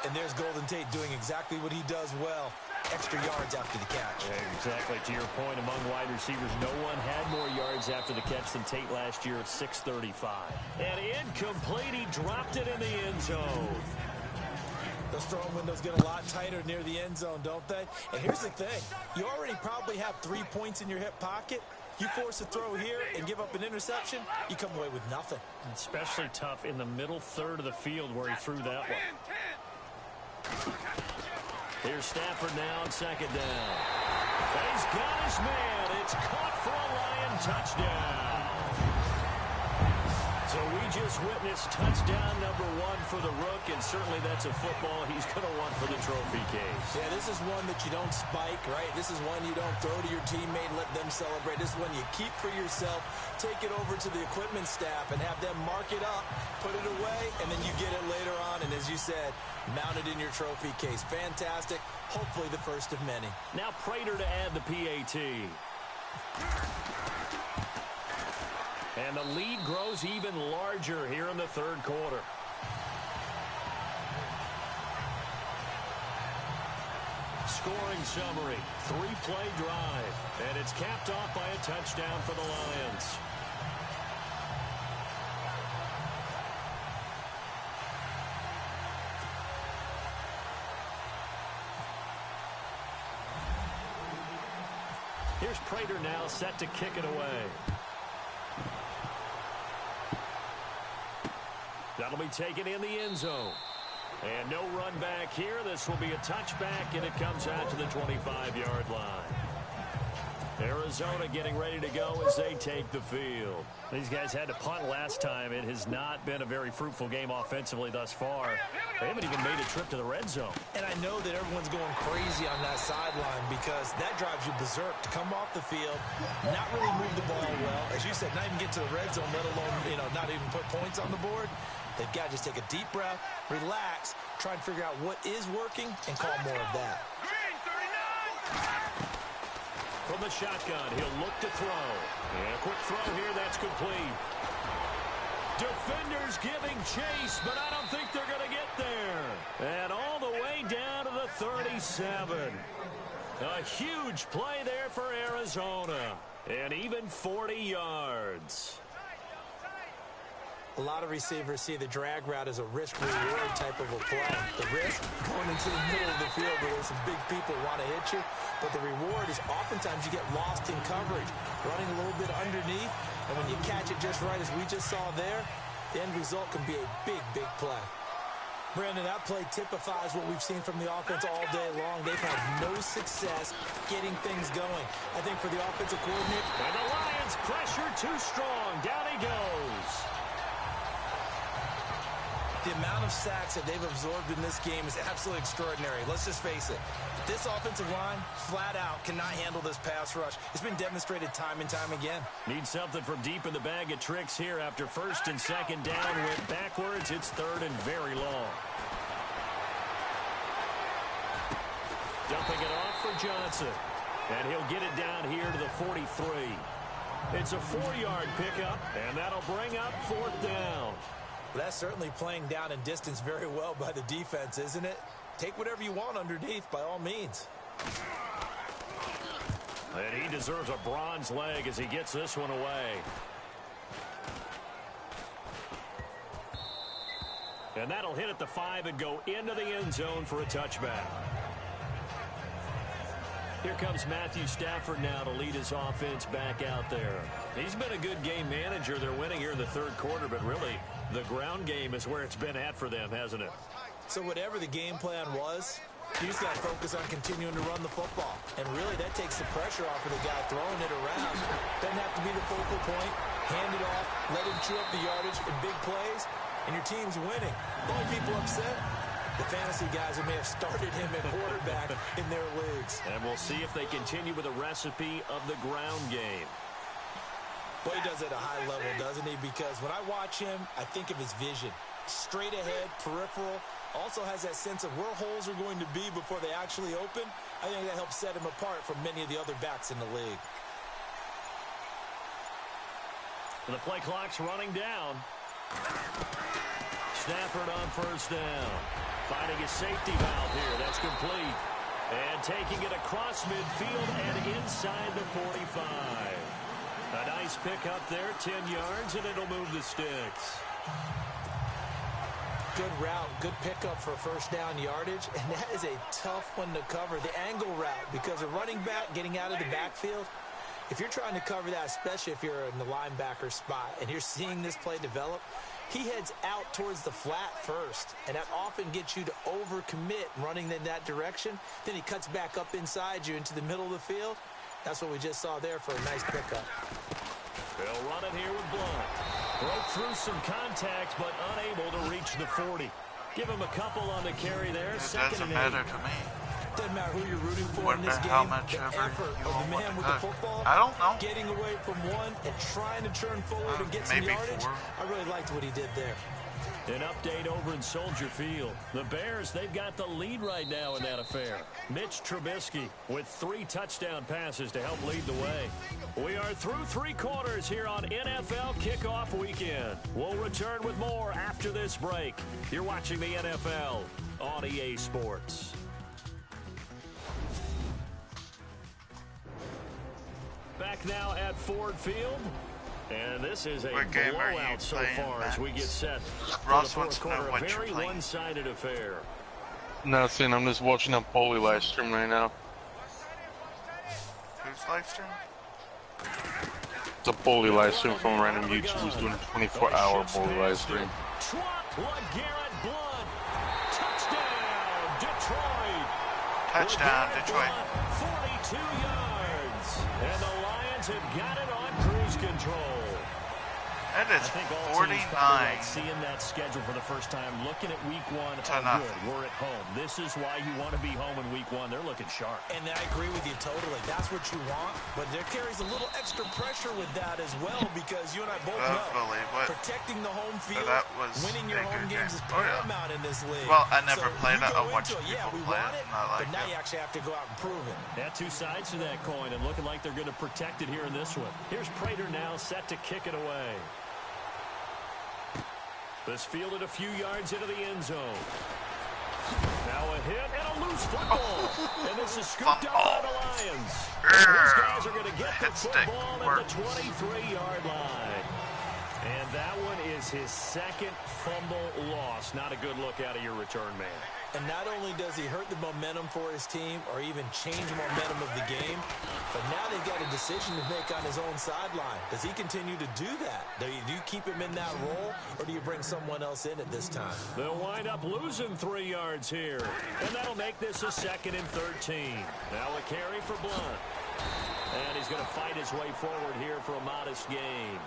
And there's Golden Tate doing exactly what he does well. Extra yards after the catch. Yeah, exactly. To your point, among wide receivers, no one had more yards after the catch than Tate last year at 635. And incomplete. He dropped it in the end zone. Those throwing windows get a lot tighter near the end zone, don't they? And here's the thing. You already probably have 3 points in your hip pocket. You force a throw here and give up an interception, you come away with nothing. Especially tough in the middle third of the field where he threw that one. Here's Stafford now on second down. He's got his man. It's caught for a Lion touchdown. So we just witnessed touchdown number 1 for the Rook, and certainly that's a football he's going to want for the trophy case. Yeah, this is one that you don't spike, right? This is one you don't throw to your teammate and let them celebrate. This is one you keep for yourself, take it over to the equipment staff and have them mark it up, put it away, and then you get it later on. And as you said, mount it in your trophy case. Fantastic. Hopefully the first of many. Now Prater to add the PAT. And the lead grows even larger here in the third quarter. Scoring summary, 3-play drive. And it's capped off by a touchdown for the Lions. Here's Prater now set to kick it away. That'll be taken in the end zone. And no run back here. This will be a touchback, and it comes out to the 25-yard line. Arizona getting ready to go as they take the field. These guys had to punt last time. It has not been a very fruitful game offensively thus far. They haven't even made a trip to the red zone. And I know that everyone's going crazy on that sideline because that drives you berserk to come off the field, not really move the ball well. As you said, not even get to the red zone, let alone, not even put points on the board. They've got to just take a deep breath, relax, try and figure out what is working, and call more of that. From the shotgun, he'll look to throw. And a quick throw here, that's complete. Defenders giving chase, but I don't think they're going to get there. And all the way down to the 37. A huge play there for Arizona. And even 40 yards. A lot of receivers see the drag route as a risk-reward type of a play. The risk, going into the middle of the field where there's some big people want to hit you. But the reward is oftentimes you get lost in coverage, running a little bit underneath. And when you catch it just right, as we just saw there, the end result can be a big, big play. Brandon, that play typifies what we've seen from the offense all day long. They've had no success getting things going. I think for the offensive coordinator. And the Lions pressure too strong. Down he goes. The amount of sacks that they've absorbed in this game is absolutely extraordinary. Let's just face it. This offensive line, flat out, cannot handle this pass rush. It's been demonstrated time and time again. Need something from deep in the bag of tricks here after first and second down. Went backwards. It's third and very long. Dumping it off for Johnson. And he'll get it down here to the 43. It's a 4-yard pickup, and that'll bring up fourth down. Well, that's certainly playing down in distance very well by the defense, isn't it? Take whatever you want underneath, by all means. And he deserves a bronze leg as he gets this one away. And that'll hit at the 5 and go into the end zone for a touchback. Here comes Matthew Stafford now to lead his offense back out there. He's been a good game manager. They're winning here in the third quarter, but really the ground game is where it's been at for them, hasn't it? So whatever the game plan was, you just got to focus on continuing to run the football. And really, that takes the pressure off of the guy throwing it around. Doesn't have to be the focal point. Hand it off, let him chew up the yardage in big plays, and your team's winning. The only people upset, the fantasy guys who may have started him at quarterback in their leagues. And we'll see if they continue with the recipe of the ground game. Boy, he does it at a high level, doesn't he? Because when I watch him, I think of his vision. Straight ahead, peripheral. Also has that sense of where holes are going to be before they actually open. I think that helps set him apart from many of the other backs in the league. The play clock's running down. Stafford on first down. Finding a safety valve here. That's complete. And taking it across midfield and inside the 45. A nice pickup there, 10 yards, and it'll move the sticks. Good route, good pickup for first down yardage, and that is a tough one to cover, the angle route, because a running back getting out of the backfield, if you're trying to cover that, especially if you're in the linebacker spot, and you're seeing this play develop, he heads out towards the flat first, and that often gets you to overcommit running in that direction. Then he cuts back up inside you into the middle of the field. That's what we just saw there for a nice pickup. They'll run it here with Blunt. Broke through some contact, but unable to reach the 40. Give him a couple on the carry there. It doesn't matter to me. Doesn't matter who you're rooting for in this game. How much the ever effort you of the want man to with cut. the football, I don't know. getting away from one and trying to turn forward and get some maybe yardage. 4. I really liked what he did there. An update over in Soldier Field. The Bears, they've got the lead right now in that affair. Mitch Trubisky with 3 touchdown passes to help lead the way. We are through 3 quarters here on NFL Kickoff Weekend. We'll return with more after this break. You're watching the NFL on EA Sports. Back now at Ford Field. And this is a blowout so far as we get set for the fourth quarter. A very one-sided affair. Nothing. I'm just watching a Polly live stream right now. Who's live stream? It's a Polly live stream from random YouTube who's doing a 24-hour Polly live stream. Touchdown, Detroit. 42 yards. And the Lions have got it on cruise control. That is 49. Like seeing that schedule for the first time, looking at week 1. Oh, good. We're at home. This is why you want to be home in week 1. They're looking sharp. And I agree with you totally. That's what you want. But there carries a little extra pressure with that as well because you and I both know protecting the home field, winning your home games is paramount in this league. Well, I never played it. I watched people play it. But now you actually have to go out and prove it. Yeah, 2 sides to that coin and looking like they're going to protect it here in this one. Here's Prater now set to kick it away. This fielded a few yards into the end zone. Now a hit and a loose football. And this is scooped up by the Lions. And these guys are going to get the football at the 23-yard line. And that one is his second fumble loss. Not a good look out of your return man. And not only does he hurt the momentum for his team or even change the momentum of the game, but now they've got a decision to make on his own sideline. Does he continue to do that? Do you keep him in that role, or do you bring someone else in at this time? They'll wind up losing 3 yards here, and that'll make this a 2nd and 13. Now a carry for Blunt. And he's going to fight his way forward here for a modest gain.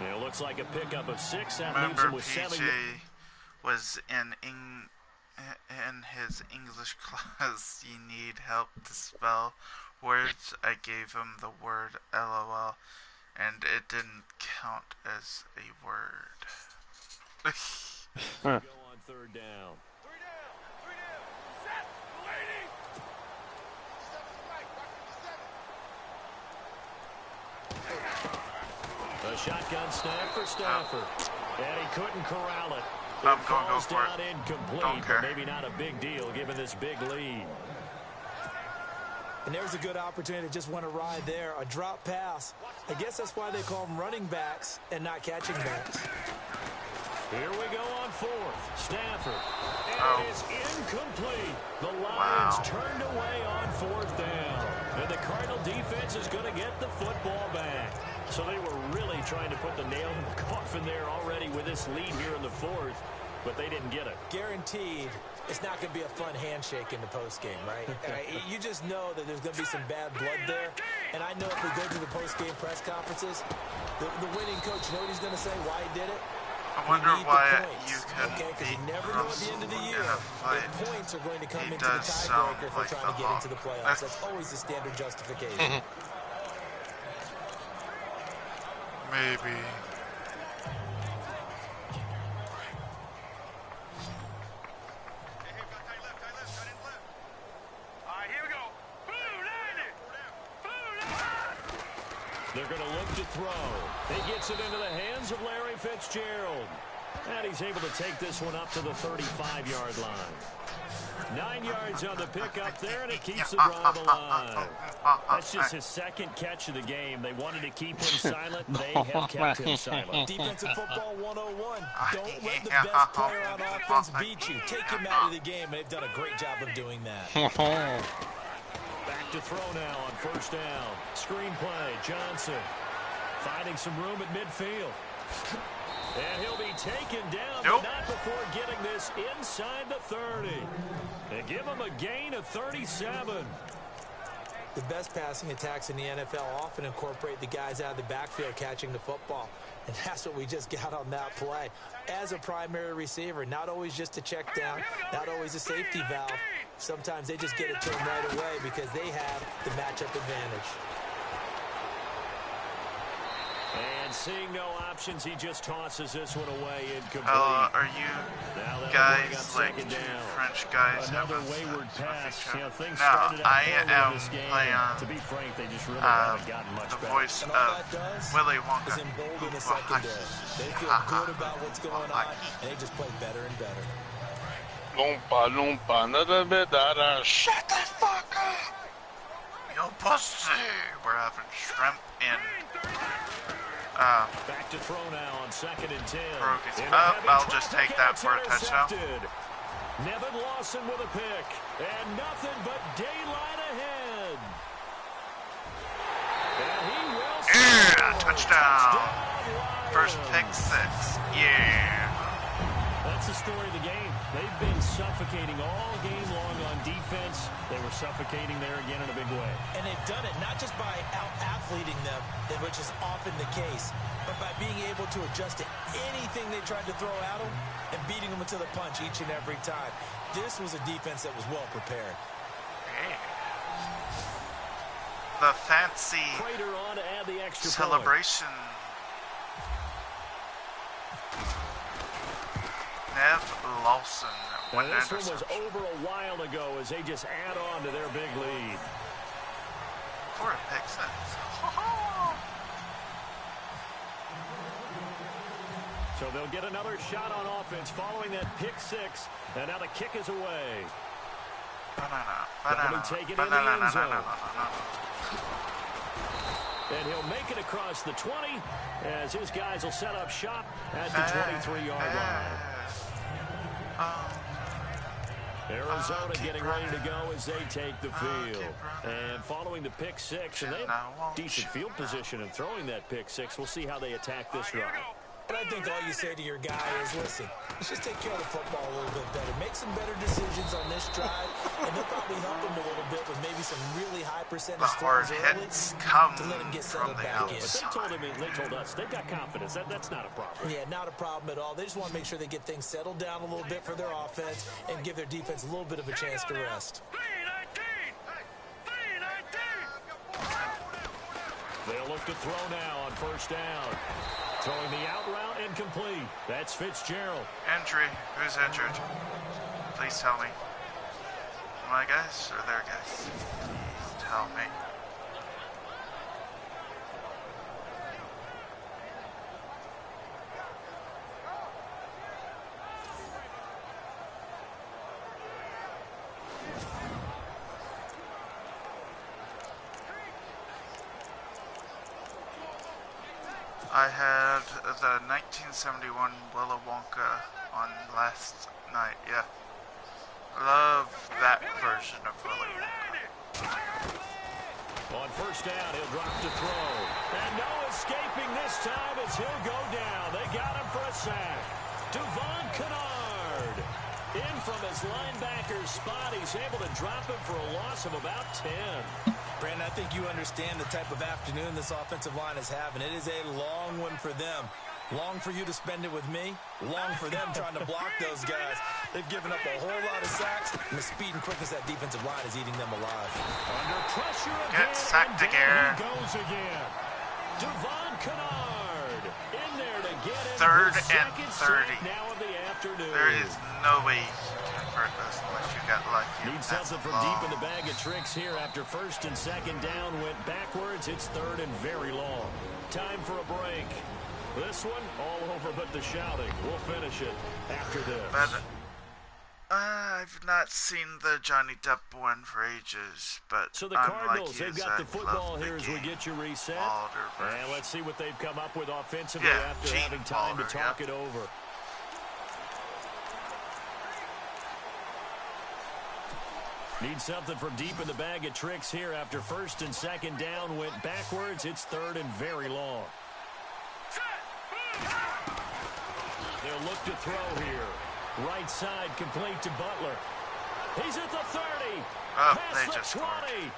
And it looks like a pickup of 6. That leaves him with 7. Was in his English class, you need help to spell words. I gave him the word LOL, and it didn't count as a word. Go on 3rd down. Set, waiting. A shotgun snap for Stafford, and he couldn't corral it. I'm going to go for it. Incomplete, Don't care. Maybe not a big deal given this big lead. And there's a good opportunity to just want to ride there. A drop pass. I guess that's why they call them running backs and not catching backs. Here we go on 4th. Stafford. And it is incomplete. The Lions turned away on 4th down. And the Cardinal defense is going to get the football back. So they were really trying to put the nail in the coffin there already with this lead here in the 4th, but they didn't get it. Guaranteed it's not going to be a fun handshake in the postgame, right? You just know that there's going to be some bad blood there. And I know if we go to the postgame press conferences, the winning coach, you know what he's going to say, why he did it? I wonder why you can because you never know at the end of the year if points are going to come into the does tiebreaker if like we're trying to get into the playoffs. That's always the standard justification. Maybe. They're going to look to throw. He gets it into the hands of Larry Fitzgerald. And he's able to take this one up to the 35-yard line. 9 yards on the pickup there, and it keeps the drive alive. That's just his second catch of the game. They wanted to keep him silent. They have kept him silent. Defensive football 101. Don't let the best player on offense beat you. Take him out of the game, and they've done a great job of doing that. Back to throw now on first down. Screen play, Johnson finding some room at midfield. And he'll be taken down, but not before getting this inside the 30. And give him a gain of 37. The best passing attacks in the NFL often incorporate the guys out of the backfield catching the football. And that's what we just got on that play. As a primary receiver, not always just a check down, not always a safety valve. Sometimes they just get it to him right away because they have the matchup advantage. And seeing no options, he just tosses this one away incomplete. Are you guys like two French guys? Another wayward pass. You know, things no, started out I am this game. playing To be frank, they just really haven't gotten much the better. voice And of all that does Willy Wonka. is embolden the secondary. They feel good about what's going on, and they just play better and better. Lumpa, lumpa, nada bedara. Shut the fuck up! Yo, pussy! We're having shrimp in. Back to throw now on 2nd and 10. I'll just take that for a touchdown. Nevin Lawson with a pick. And nothing but daylight ahead. And he will score. Touchdown. First pick 6. Yeah. That's the story of the game. They've been suffocating all game long on defense. They were suffocating there again in a big way. And they've done it not just by out-athleting them, which is often the case, but by being able to adjust to anything they tried to throw at them and beating them to the punch each and every time. This was a defense that was well prepared. The fancy Prater on to add the extra celebration. Nev Lawson. Now this one was over a while ago as they just add on to their big lead. For a pick 6. So they'll get another shot on offense following that pick 6. And now the kick is away. Banana. Take it in the end zone. And he'll make it across the 20 as his guys will set up shop at the 23-yard line. Arizona getting ready to go as they take the field. And following the pick 6, and they have decent field position in throwing that pick 6. We'll see how they attack this drive. And I think all you say to your guy is, listen, let's just take care of the football a little bit better. Make some better decisions on this drive, and they'll probably help him a little bit with maybe some really high percentage throws early to let him get settled back in. They told us they've got confidence. That's not a problem. Yeah, not a problem at all. They just want to make sure they get things settled down a little bit for their offense and give their defense a little bit of a chance to rest. They'll look to throw now on first down. Throwing the out route incomplete. That's Fitzgerald. Injury. Who's injured? Please tell me. My guys or their guys? Please tell me. I had the 1971 Willy Wonka on last night, yeah. Love that version of Willy Wonka. On first down, he'll drop to throw. And no escaping this time as he'll go down. They got him for a sack. Devon Kennard. In from his linebacker's spot, he's able to drop him for a loss of about 10. Brandon, I think you understand the type of afternoon this offensive line is having. It is a long one for them. Long for you to spend it with me. Long for them trying to block those guys. They've given up a whole lot of sacks, and the speed and quickness of that defensive line is eating them alive. Under pressure again. Get sacked again. He goes again. Devon Kennard in there to get him. 3rd his and second 30. sack now of the afternoon. There is no way you can convert this unless you got lucky. Need something from deep in the bag of tricks here after 1st and 2nd down went backwards. It's 3rd and very long. Time for a break. This one, all over but the shouting. We'll finish it after this. But I've not seen the Johnny Depp one for ages, but so the Cardinals, they've got the football here as we get you reset. And let's see what they've come up with offensively after having time to talk it over. Need something from deep in the bag of tricks here after first and second down went backwards. It's third and very long. They'll look to throw here. Right side complete to Butler. He's at the 30. They just 20. Scored.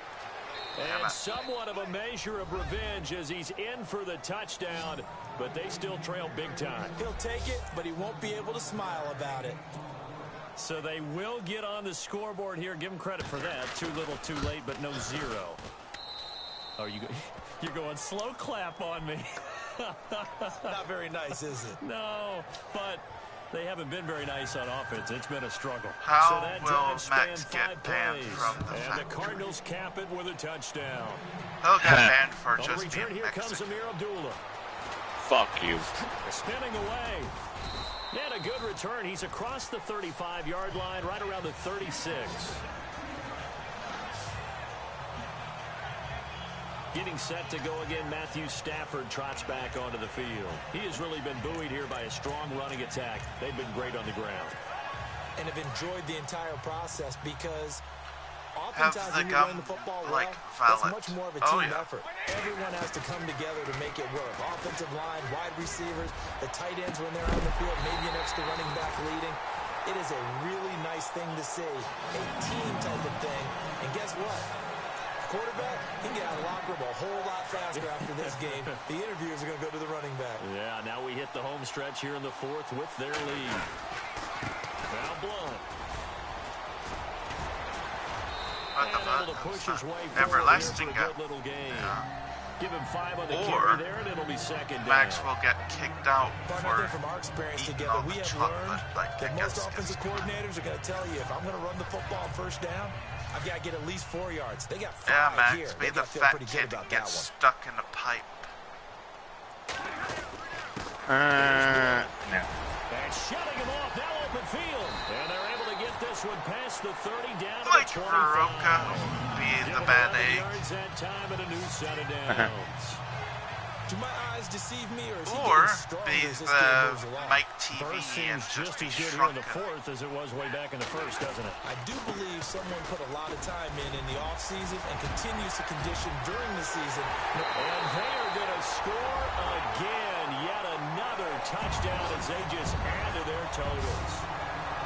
And somewhat of a measure of revenge as he's in for the touchdown, but they still trail big time. He'll take it, but he won't be able to smile about it. So they will get on the scoreboard here. Give them credit for that. Too little, too late, but no zero. Oh, you're going slow clap on me. Not very nice, is it? No, but they haven't been very nice on offense. It's been a struggle. How so that will Max get banned from the And factory? the Cardinals cap it with a touchdown. He'll get banned for On just return, being here comes Mexican. Amir Abdullah. Fuck you. Spinning away. And a good return. He's across the 35-yard line, right around the 36. Getting set to go again, Matthew Stafford trots back onto the field. He has really been buoyed here by a strong running attack. They've been great on the ground. And have enjoyed the entire process because Have oftentimes the when you gum, run the football like, well, valid. that's much more of a Oh, team yeah. effort. Everyone has to come together to make it work. Offensive line, wide receivers, the tight ends when they're on the field, maybe an extra running back leading. It is a really nice thing to see, a team type of thing. And guess what? Quarterback, he can get out of the locker room a whole lot faster after this game. The interviewers are going to go to the running back. Yeah, now we hit the home stretch here in the fourth with their lead. Now Blunt. What the And able to fuck? push his way forward Everlasting here for a guy. good little game. Yeah. Give him 5 on the Or carry there, and it'll be second down. Max will get kicked out But I for think from our experience eating together, all we the have chocolate, learned like, that I most guess offensive gets- coordinators are going to tell you, if I'm going to run the football on first down, I've got to get at least 4 yards. They got 5 Yeah, Max, here. be They the got to feel fat pretty kid good and about get that one. stuck in a pipe. No. And shutting him off, now open field. And they're able to get this one past the 30 down to Like the 25. Veroka, be Give the him bad 11 egg. yards that time and a new set of downs. Do my eyes deceive me, or is he Or getting stronger be as this game moves the along? Mike TV Burst and seems just just be as good here in shrunken. the fourth as it was way back in the first, doesn't it? I do believe someone put a lot of time in the offseason and continues to condition during the season. And they are going to score again. Yet another touchdown as they just add to their totals.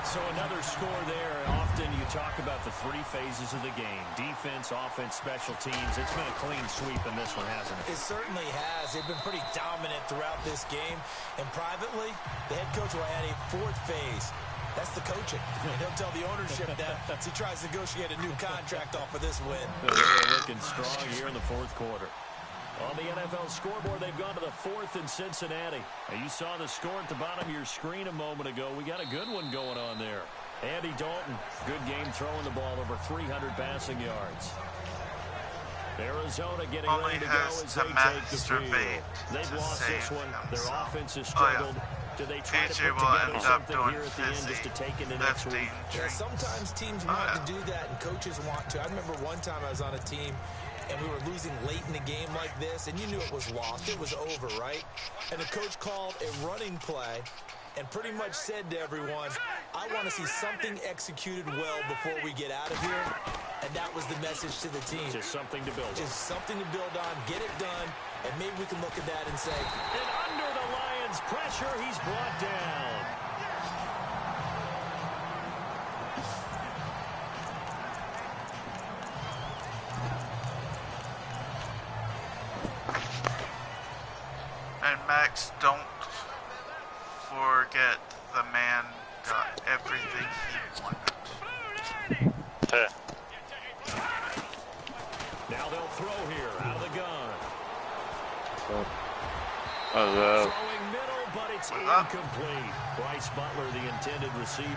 So another score there. Often you talk about the 3 phases of the game. Defense, offense, special teams. It's been a clean sweep in this one, hasn't it? It certainly has. They've been pretty dominant throughout this game. And privately, the head coach will add a 4th phase. That's the coaching. And he'll tell the ownership that as he tries to negotiate a new contract off of this win. They're looking strong here in the fourth quarter. On the NFL scoreboard, they've gone to the 4th in Cincinnati. And you saw the score at the bottom of your screen a moment ago. We got a good one going on there. Andy Dalton, good game throwing the ball, over 300 passing yards. Arizona getting Only ready to go has as to they take the masturbate field. They've to lost this save one. Their himself. offense has Oh, yeah. struggled. Do they try to AJ put will together end up something doing here at the end just to take into next week? Yeah, sometimes teams want to do that and coaches want to. I remember one time I was on a team and we were losing late in the game like this, and you knew it was lost. It was over, right? And the coach called a running play and pretty much said to everyone, I want to see something executed well before we get out of here. And that was the message to the team. Just something to build on. Just something to build on, get it done, and maybe we can look at that and say, And under the Lions' pressure, he's brought down. And Max, don't forget the man got everything he wanted. Now they'll throw here out of the gun. Hello. Throwing middle, but it's It's incomplete. Bryce Butler, the intended receiver.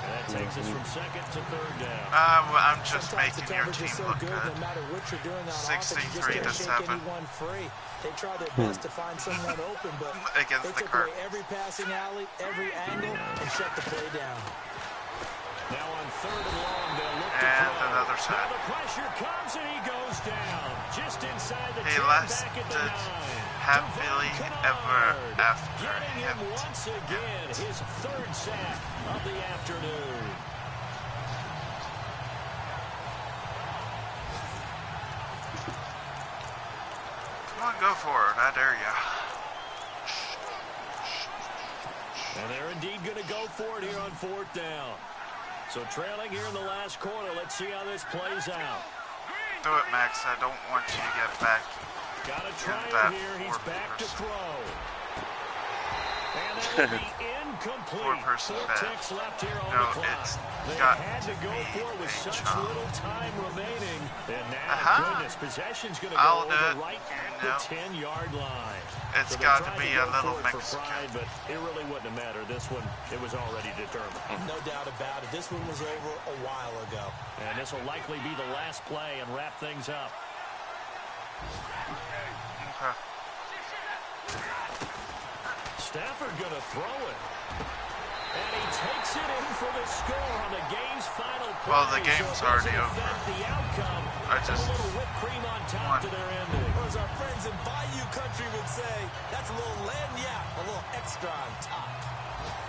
And that takes us from second to third down. Well, I'm just making your team so look good. good. No matter what you're doing on 63 to 7. Anyone free. They try their best to find someone open, but against they the took away Cardinals. every passing alley, every angle, and shut the play down. Now on third and long, they'll look to And throw. another Now sack. the pressure comes and he goes down. Just inside the 10, He back at the 9. happily ever after Getting him him. once again, his third sack of the afternoon. Come on, go for it. I dare ya. And they're indeed going to go for it here on fourth down. So trailing here in the last quarter. Let's see how this plays out. Do it, Max. I don't want you to get back. Got to try that it here. He's back to throw. And that will be incomplete. Four-person Four bed. ticks left here on No, the clock. it's They got had to go be for it with a such chop. little time remaining. And now, goodness, possession's going to I'll go do over it. right at No. the 10-yard line. It's So got to they tried be go a little for it for Mexican. pride, but it really wouldn't have mattered. This one, it was already determined. No doubt about it. This one was over a while ago. And this will likely be the last play and wrap things up. Okay. Stafford going to throw it. And he takes it in for the score on the game's final play. Well, the game's so already over. over. The outcome, I just a little whipped cream on top to their ending. Or as our friends in Bayou Country would say, that's a little lagniappe, a little extra on top.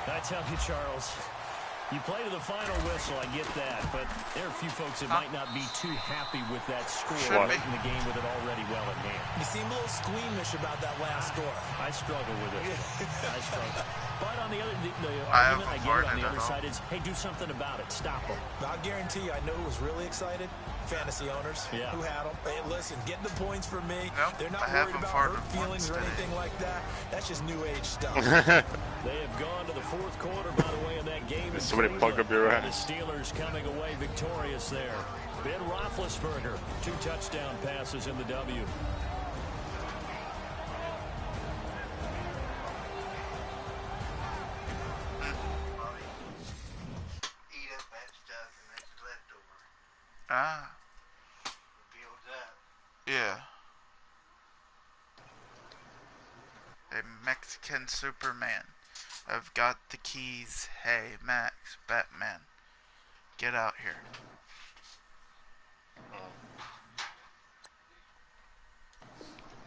I tell you, Charles, you play to the final whistle, I get that, but there are a few folks that might not be too happy with that score late in the game with it already well at hand. You seem a little squeamish about that last score. I struggle with it. I struggle. But on the other, the I argument I haven't get on farted the at other all. side is, hey, do something about it. Stop them. I'll guarantee you, I know who was really excited. Fantasy owners who had them. Hey, listen, getting the points for me. Nope, They're not I worried haven't about farted hurt feelings or once anything today. like that. That's just new age stuff. They have gone to the fourth quarter, by the way, in that game. Did somebody plug up your The ass? Steelers coming away victorious there. Ben Roethlisberger, 2 touchdown passes in the W. Ah. Yeah. A Mexican Superman. I've got the keys. Hey, Max, Batman. Get out here.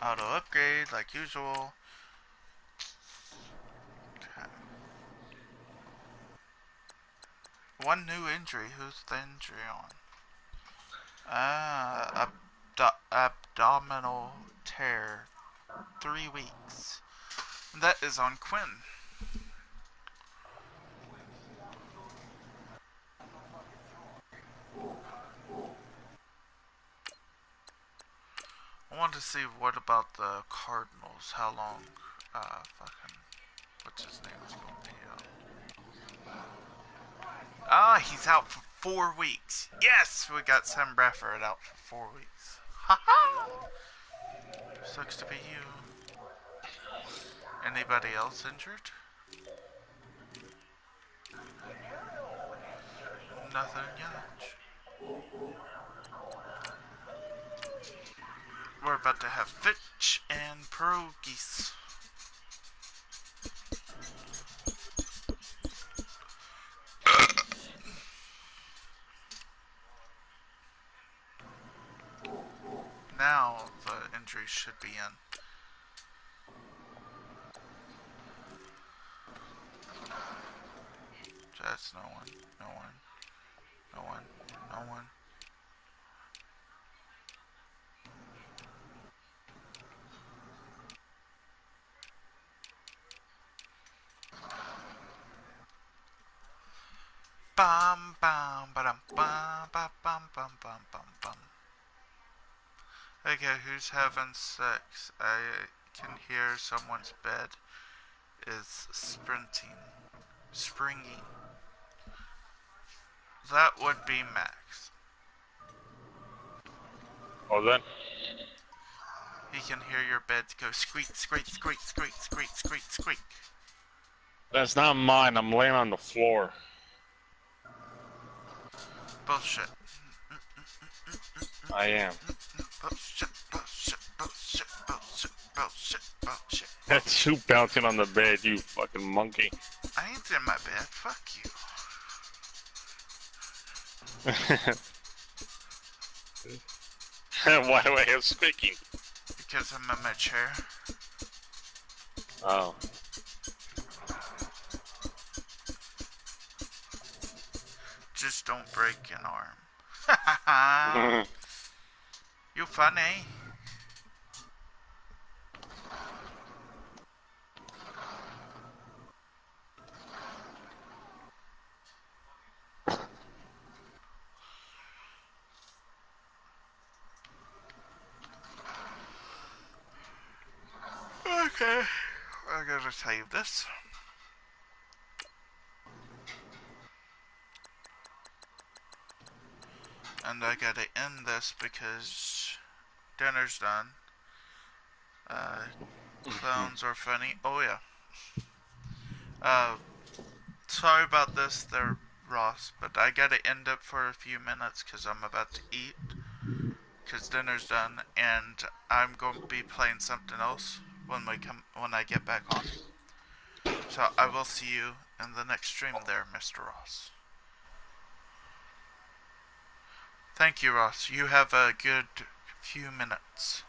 Auto upgrade, like usual. Okay. One new injury. Who's the injury on? Abdominal tear. 3 weeks. That is on Quinn. I want to see what about the Cardinals. How long, what's his name is going to be out. He's out for 4 weeks. Yes, we got Sam Bradford out for 4 weeks. Haha! Sucks to be you. Anybody else injured? Nothing yet. We're about to have Fitch and pierogies. Now the injury should be in. That's no one, no one, no one, no one. Bum bum ba dum bum ba bum bum bum bum bum. Okay, who's having sex? I can hear someone's bed is springing. That would be Max. Oh, then. He can hear your bed go squeak, squeak, squeak, squeak, squeak, squeak, squeak. That's not mine. I'm laying on the floor. Bullshit. I am. Bullshit, bullshit, bullshit, bullshit, bullshit, bullshit. That's you bouncing on the bed, you fucking monkey. I ain't in my bed. Fuck you. Why do I have squeaking? Because I'm in my chair. Oh. Just don't break an arm. You funny. Okay, I gotta save this. And I gotta end this because dinner's done. Clowns are funny. Oh yeah. Sorry about this there, Ross, but I gotta end it for a few minutes because I'm about to eat. Because dinner's done, and I'm going to be playing something else when I get back on. So I will see you in the next stream there, Mr. Ross. Thank you, Ross. You have a good few minutes.